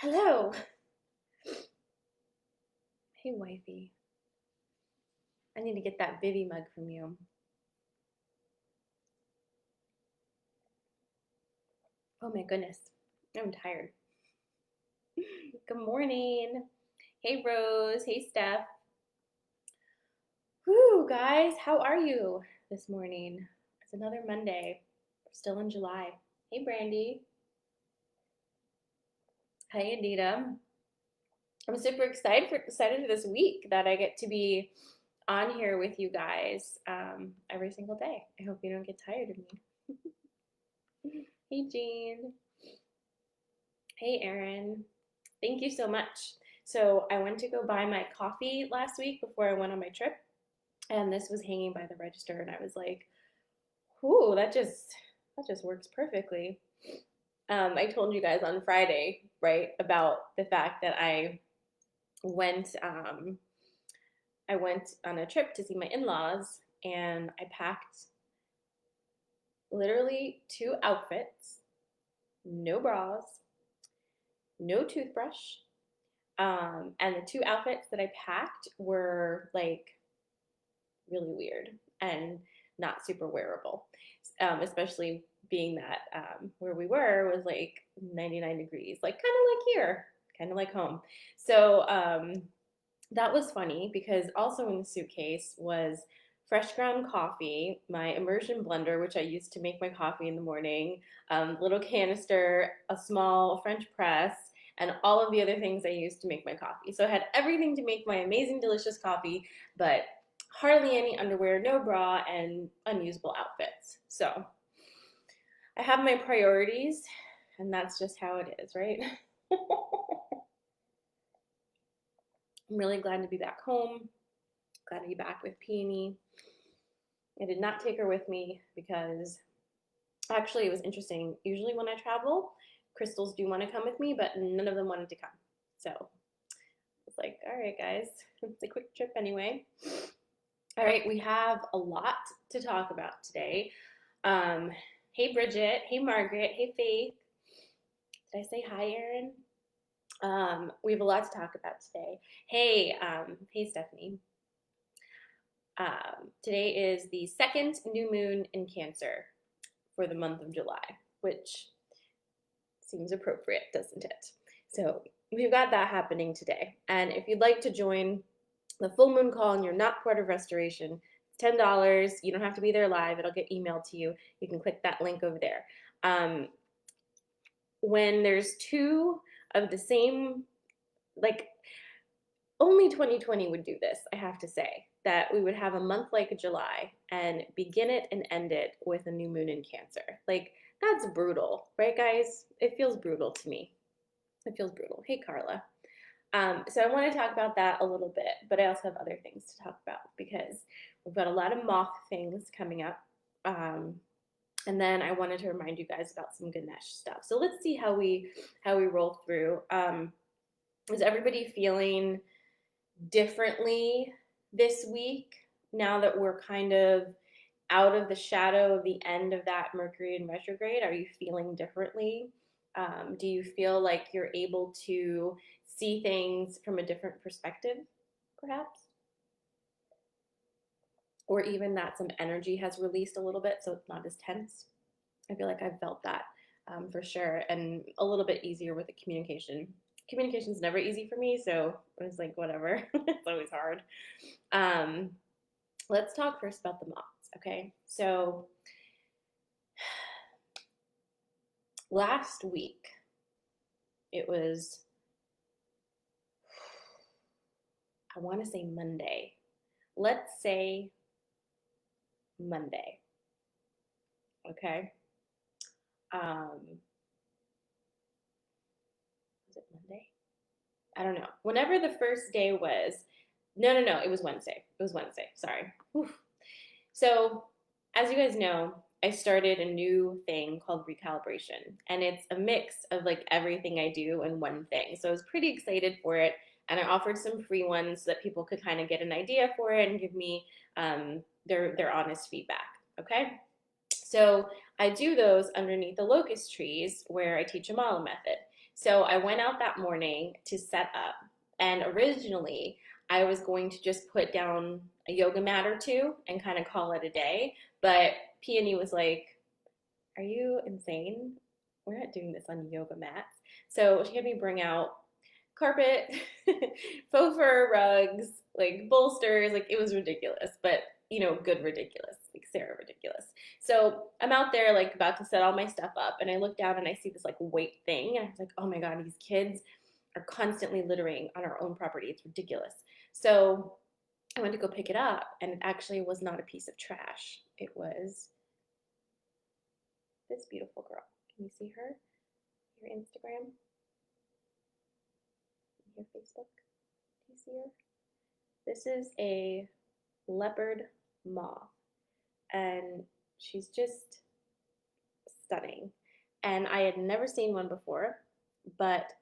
Hello. Hey, wifey. I need to get that Vivi mug from you. Oh my goodness. I'm tired. Good morning. Hey, Rose. Hey, Steph. Whoo, guys. How are you this morning? It's another Monday. We're still in July. Hey, Brandy. Hey, Anita. I'm super excited for this week that I get to be on here with you guys every single day. I hope you don't get tired of me. Hey, Jean. Hey, Erin. Thank you so much. So I went to go buy my coffee last week before I went on my trip, and this was hanging by the register, and I was like, "Ooh, that just works perfectly." I told you guys on Friday, right, about the fact that went um, I went on a trip to see my in-laws, and I packed literally two outfits, no bras, no toothbrush, and the two outfits that I packed were like really weird and not super wearable, especially being that where we were was like 99 degrees, like kind of like here, kind of like home. So that was funny because also in the suitcase was fresh ground coffee, my immersion blender, which I use to make my coffee in the morning, little canister, a small French press, and all of the other things I use to make my coffee. So I had everything to make my amazing, delicious coffee, but hardly any underwear, no bra, and unusable outfits. So I have my priorities, and that's just how it is, right? I'm really glad to be back home. Glad to be back with Peony. I did not take her with me because actually it was interesting. Usually when I travel, crystals do want to come with me, but none of them wanted to come. So it's like, all right, guys, it's a quick trip anyway. All right, we have a lot to talk about today. Hey, Bridget. Hey, Margaret. Hey, Faith. Did I say hi, Erin? We have a lot to talk about today. Hey, Stephanie. Today is the second new moon in Cancer for the month of July, which seems appropriate, doesn't it? So we've got that happening today. And if you'd like to join the full moon call and you're not part of restoration, $10. You don't have to be there live. It'll get emailed to you. You can click that link over there. When there's two of the same, like only 2020 would do this, I have to say, that we would have a month like July and begin it and end it with a new moon in Cancer. Like, that's brutal, right, guys? It feels brutal to me. It feels brutal. Hey, Carla. So I want to talk about that a little bit, but I also have other things to talk about because we've got a lot of moth things coming up. And then I wanted to remind you guys about some Ganesh stuff. So let's see how we roll through. Is everybody feeling differently this week now that we're kind of out of the shadow of the end of that Mercury in retrograde? Are you feeling differently? Do you feel like you're able to see things from a different perspective, perhaps? Or even that some energy has released a little bit so it's not as tense? I feel like I've felt that for sure, and a little bit easier with the communication. Communication's never easy for me, so it's like whatever. It's always hard. Let's talk first about the moths, okay? So last week, it was, I want to say Monday. Let's say Monday, okay? Was it Monday? I don't know. Whenever the first day was, no, it was Wednesday. It was Wednesday. Sorry. Whew. So, as you guys know, I started a new thing called recalibration, and it's a mix of like everything I do in one thing. So I was pretty excited for it, and I offered some free ones so that people could kind of get an idea for it and give me their honest feedback. Okay, so I do those underneath the locust trees where I teach a mala method. So I went out that morning to set up, and originally I was going to just put down a yoga mat or two and kind of call it a day. But Peony was like, "Are you insane? We're not doing this on yoga mats." So she had me bring out carpet, faux fur rugs, like bolsters. Like it was ridiculous, but good ridiculous, like Sarah ridiculous. So I'm out there like about to set all my stuff up, and I look down and I see this like weight thing, and I was like, oh my god, these kids are constantly littering on our own property. It's ridiculous. So I went to go pick it up, and it actually was not a piece of trash. It was this beautiful girl. Can you see her? Your Instagram? Your Facebook? Do you see her? This is a leopard moth, and she's just stunning. And I had never seen one before, but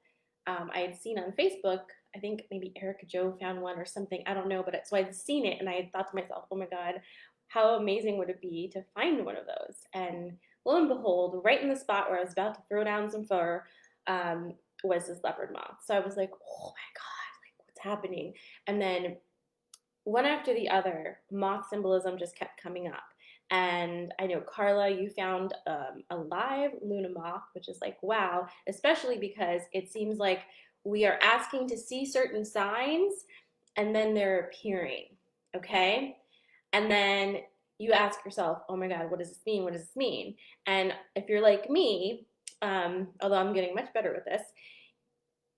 I had seen on Facebook, I think maybe Erica Joe found one or something, I don't know, but so I'd seen it and I had thought to myself, oh my God, how amazing would it be to find one of those? And lo and behold, right in the spot where I was about to throw down some fur, was this leopard moth. So I was like, oh my God, like what's happening? And then one after the other, moth symbolism just kept coming up. And I know, Carla, you found a live Luna moth, which is like, wow, especially because it seems like we are asking to see certain signs and then they're appearing, okay? And then you ask yourself, oh my God, what does this mean? What does this mean? And if you're like me, although I'm getting much better with this,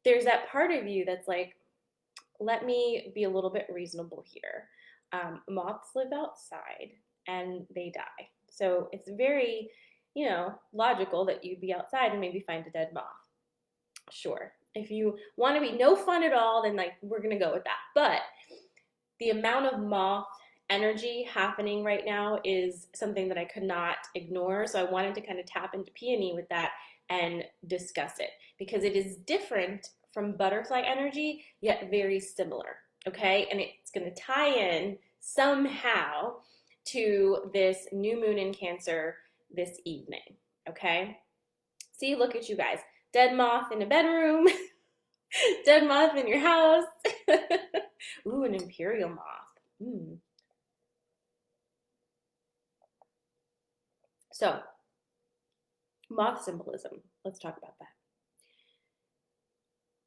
there's that part of you that's like, let me be a little bit reasonable here. Moths live outside and they die. So it's very, logical that you'd be outside and maybe find a dead moth. Sure. If you want to be no fun at all, then like we're going to go with that. But the amount of moth energy happening right now is something that I could not ignore. So I wanted to kind of tap into peony with that and discuss it because it is different from butterfly energy, yet very similar. Okay. And it's going to tie in somehow to this new moon in Cancer this evening. Okay. See, look at you guys. Dead moth in a bedroom, dead moth in your house. Ooh, an imperial moth. So, moth symbolism. Let's talk about that.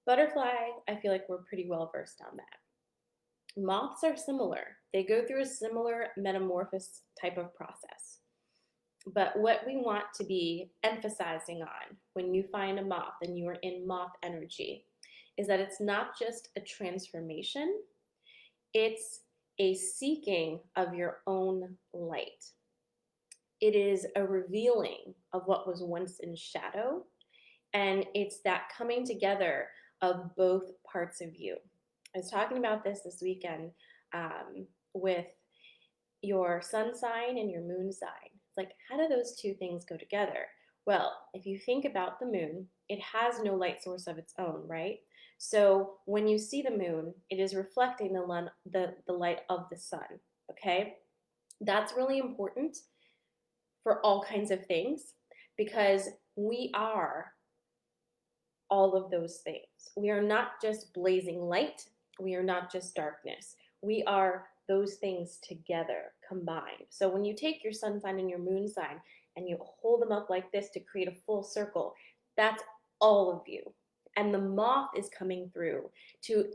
Butterfly, I feel like we're pretty well versed on that. Moths are similar. They go through a similar metamorphosis type of process. But what we want to be emphasizing on when you find a moth and you are in moth energy is that it's not just a transformation, it's a seeking of your own light. It is a revealing of what was once in shadow, and it's that coming together of both parts of you. I was talking about this weekend with your sun sign and your moon sign. It's like, how do those two things go together? Well, if you think about the moon, it has no light source of its own, right? So when you see the moon, it is reflecting the light of the sun, okay? That's really important for all kinds of things because we are all of those things. We are not just blazing light. We are not just darkness. We are those things together, combined. So when you take your sun sign and your moon sign and you hold them up like this to create a full circle, that's all of you. And the moth is coming through to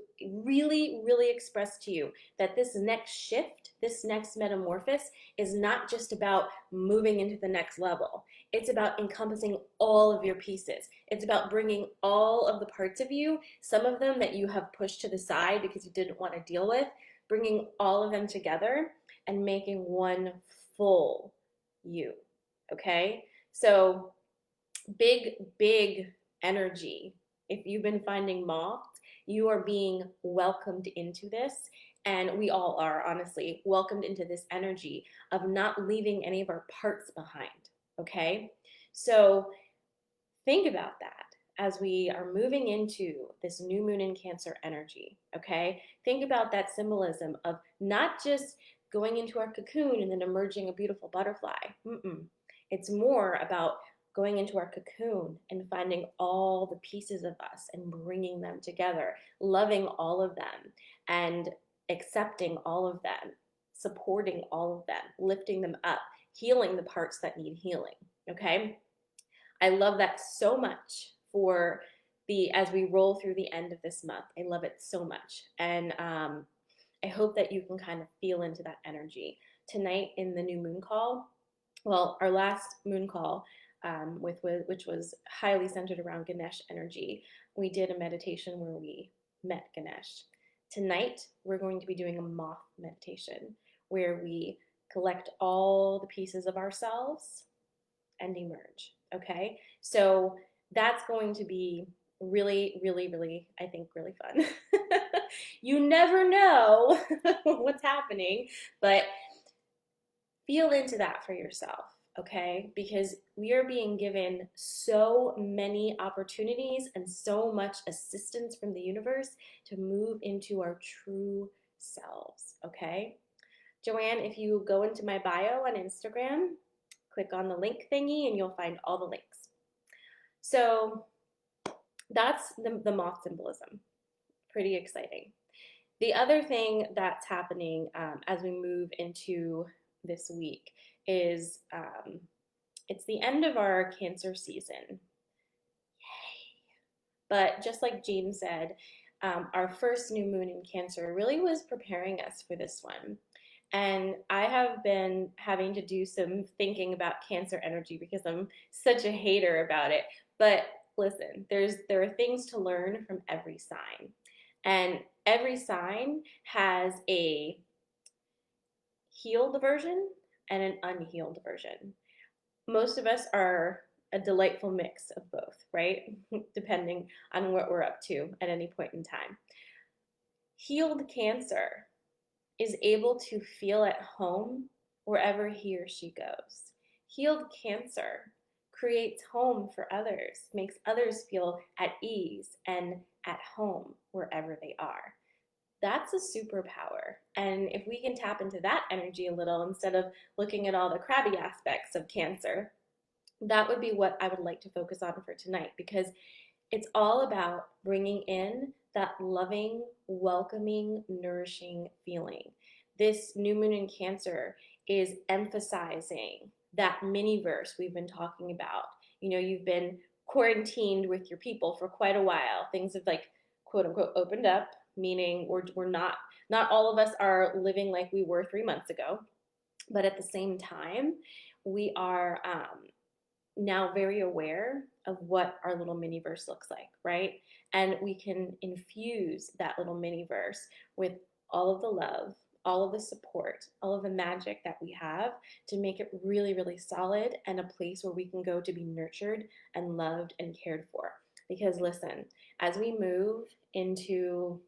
really, really express to you that this next shift, this next metamorphosis is not just about moving into the next level. It's about encompassing all of your pieces. It's about bringing all of the parts of you, some of them that you have pushed to the side because you didn't want to deal with, bringing all of them together and making one full you, okay? So big, big energy. If you've been finding moths, you are being welcomed into this, and we all are, honestly, welcomed into this energy of not leaving any of our parts behind, okay? So think about that as we are moving into this new moon in Cancer energy, okay? Think about that symbolism of not just going into our cocoon and then emerging a beautiful butterfly. It's more about going into our cocoon and finding all the pieces of us and bringing them together, loving all of them and accepting all of them, supporting all of them, lifting them up, healing the parts that need healing. Okay? I love that so much for as we roll through the end of this month. I love it so much. And I hope that you can kind of feel into that energy. Tonight in the new moon call, well, our last moon call, which was highly centered around Ganesh energy, we did a meditation where we met Ganesh. Tonight, we're going to be doing a moth meditation where we collect all the pieces of ourselves and emerge. Okay? So that's going to be really, really, really, I think, really fun. You never know what's happening, but feel into that for yourself, okay? Because we are being given so many opportunities and so much assistance from the universe to move into our true selves, okay? Joanne, if you go into my bio on Instagram, click on the link thingy and you'll find all the links. So that's the moth symbolism. Pretty exciting. The other thing that's happening as we move into this week is it's the end of our Cancer season. Yay! But just like Jean said, our first new moon in Cancer really was preparing us for this one. And I have been having to do some thinking about Cancer energy because I'm such a hater about it. But listen, there are things to learn from every sign. And every sign has a healed version and an unhealed version. Most of us are a delightful mix of both, right? Depending on what we're up to at any point in time. Healed Cancer is able to feel at home wherever he or she goes. Healed Cancer creates home for others, makes others feel at ease and at home wherever they are. That's a superpower. And if we can tap into that energy a little instead of looking at all the crabby aspects of Cancer, that would be what I would like to focus on for tonight, because it's all about bringing in that loving, welcoming, nourishing feeling. This new moon in Cancer is emphasizing that mini-verse we've been talking about. You know, you've been quarantined with your people for quite a while. Things have, like, quote unquote opened up, meaning we're not all of us are living like we were 3 months ago, but at the same time we are now very aware of what our little mini verse looks like, right? And we can infuse that little mini verse with all of the love, all of the support, all of the magic that we have to make it really, really solid and a place where we can go to be nurtured and loved and cared for. Because listen, as we move into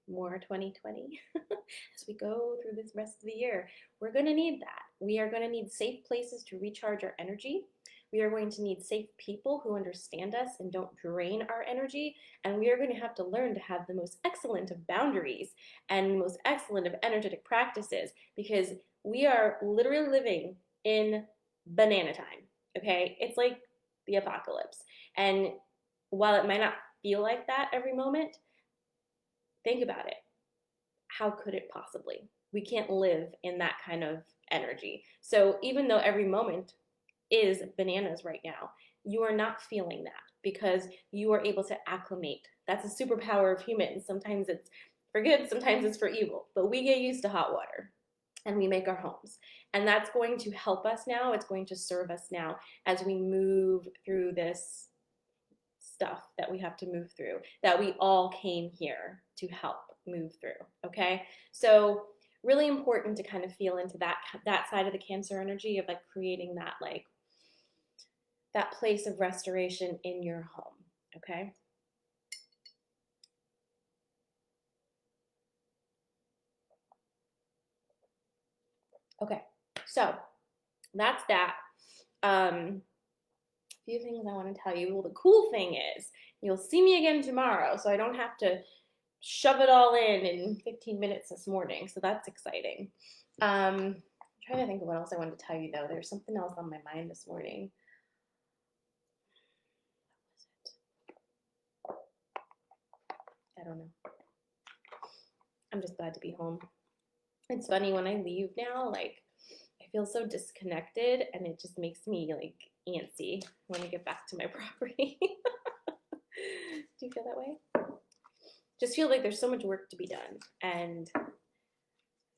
more 2020, as we go through this rest of the year, we're going to need that. We are going to need safe places to recharge our energy. We are going to need safe people who understand us and don't drain our energy. And we are going to have to learn to have the most excellent of boundaries and the most excellent of energetic practices, because we are literally living in banana time, okay? It's like the apocalypse. And while it might not feel like that every moment, think about it. How could it possibly? We can't live in that kind of energy. So even though every moment is bananas right now, you are not feeling that because you are able to acclimate. That's a superpower of humans. Sometimes it's for good, sometimes it's for evil, but we get used to hot water and we make our homes. And that's going to help us now. It's going to serve us now as we move through this stuff that we have to move through, that we all came here to help move through, okay? So really important to kind of feel into that side of the Cancer energy of, like, creating that, like, that place of restoration in your home, okay? Okay, so that's that. A few things I want to tell you. Well, the cool thing is you'll see me again tomorrow, so I don't have to shove it all in 15 minutes this morning, so that's exciting. I'm trying to think of what else I wanted to tell you, though. There's something else on my mind this morning. don't know. I'm just glad to be home. It's funny when I leave now, like I feel so disconnected and it just makes me like antsy when I get back to my property. Do you feel that way? Just feel like there's so much work to be done and I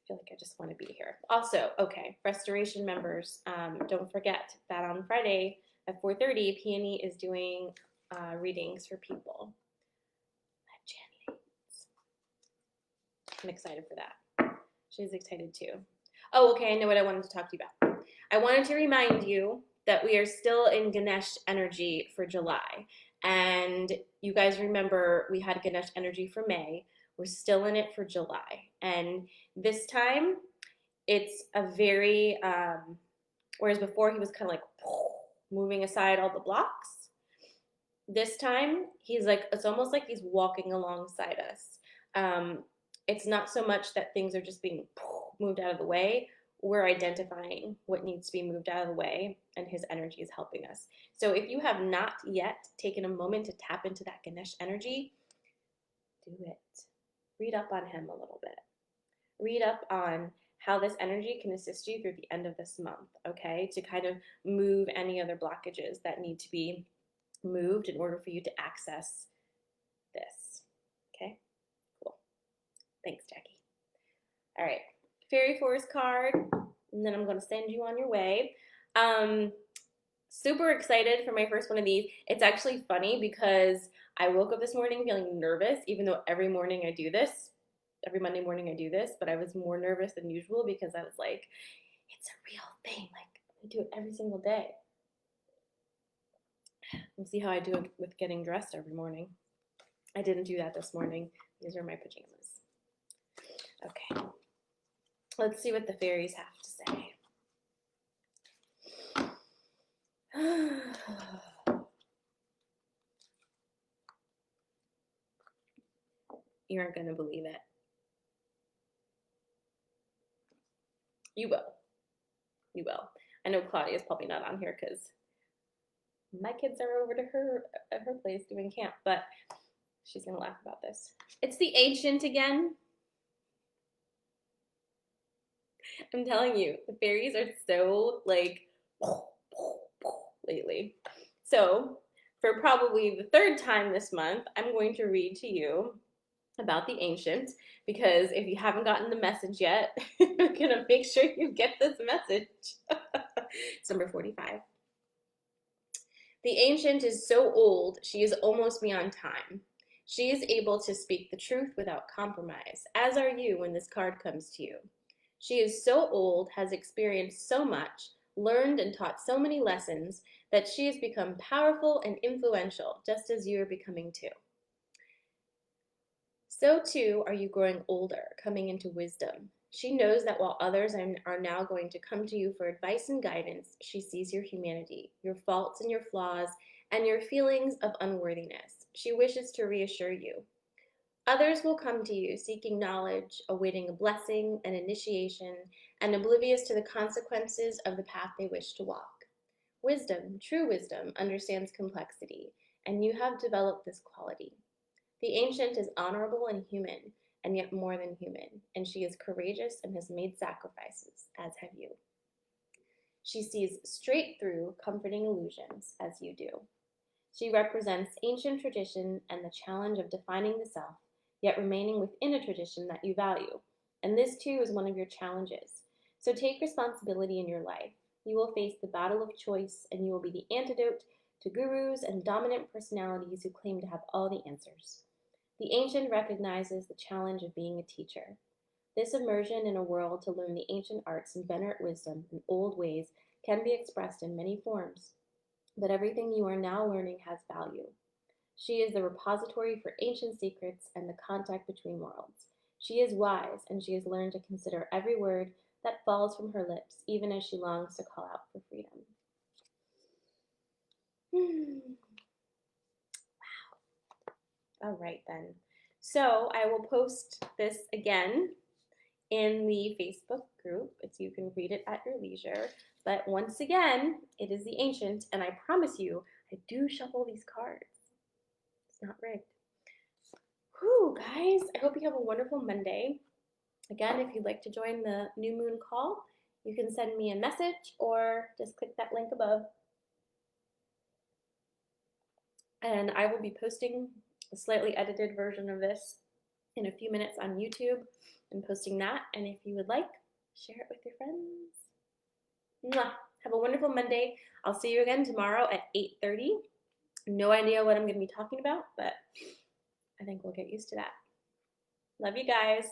feel like I just want to be here. Also, okay, restoration members, don't forget that on Friday at 4:30, Peony is doing readings for people. I'm excited for that. She's excited too. Oh, okay, I know what I wanted to talk to you about. I wanted to remind you that we are still in Ganesh Energy for July. And you guys remember we had Ganesh Energy for May. We're still in it for July. And this time, it's a very, whereas before he was kind of like moving aside all the blocks. This time, he's like, it's almost like he's walking alongside us. It's not so much that things are just being moved out of the way. We're identifying what needs to be moved out of the way, and his energy is helping us. So if you have not yet taken a moment to tap into that Ganesh energy, do it. Read up on him a little bit. Read up on how this energy can assist you through the end of this month, okay? To kind of move any other blockages that need to be moved in order for you to access this, okay? Cool. Thanks, Jackie. All right, Fairy Force card, and then I'm going to send you on your way. Super excited for my first one of these. It's actually funny because I woke up this morning feeling nervous, even though every morning I do this. Every Monday morning I do this, but I was more nervous than usual because I was like, it's a real thing. Like, I do it every single day. We'll see how I do it with getting dressed every morning. I didn't do that this morning. These are my pajamas. Okay. Let's see what the fairies have to say. You aren't going to believe it. You will. You will. I know Claudia's probably not on here because my kids are over to her at her place doing camp, but she's going to laugh about this. It's the Ancient again. I'm telling you, the fairies are so like lately. So for probably the third time this month, I'm going to read to you about the Ancient, because if you haven't gotten the message yet, I'm gonna make sure you get this message. It's number 45. The Ancient is so old, she is almost beyond time. She is able to speak the truth without compromise, as are you when this card comes to you. She is so old, has experienced so much, learned and taught so many lessons, that she has become powerful and influential, just as you are becoming too. So too are you growing older, coming into wisdom. She knows that while others are now going to come to you for advice and guidance, she sees your humanity, your faults and your flaws, and your feelings of unworthiness. She wishes to reassure you. Others will come to you seeking knowledge, awaiting a blessing, an initiation, and oblivious to the consequences of the path they wish to walk. Wisdom, true wisdom, understands complexity, and you have developed this quality. The Ancient is honorable and human, and yet more than human, and she is courageous and has made sacrifices, as have you. She sees straight through comforting illusions, as you do. She represents ancient tradition and the challenge of defining the self, yet remaining within a tradition that you value. And this too is one of your challenges. So take responsibility in your life. You will face the battle of choice, and you will be the antidote to gurus and dominant personalities who claim to have all the answers. The Ancient recognizes the challenge of being a teacher. This immersion in a world to learn the ancient arts and venerate wisdom and old ways can be expressed in many forms, but everything you are now learning has value. She is the repository for ancient secrets and the contact between worlds. She is wise, and she has learned to consider every word that falls from her lips, even as she longs to call out for freedom. All right, then. So I will post this again in the Facebook group, so you can read it at your leisure. But once again, it is the Ancient, and I promise you, I do shuffle these cards. It's not rigged. Whew, guys, I hope you have a wonderful Monday. Again, if you'd like to join the new moon call, you can send me a message or just click that link above. And I will be posting a slightly edited version of this in a few minutes on YouTube and posting that. And if you would like, share it with your friends. Mwah. Have a wonderful Monday. I'll see you again tomorrow at 8:30. No idea what I'm going to be talking about, but I think we'll get used to that. Love you guys.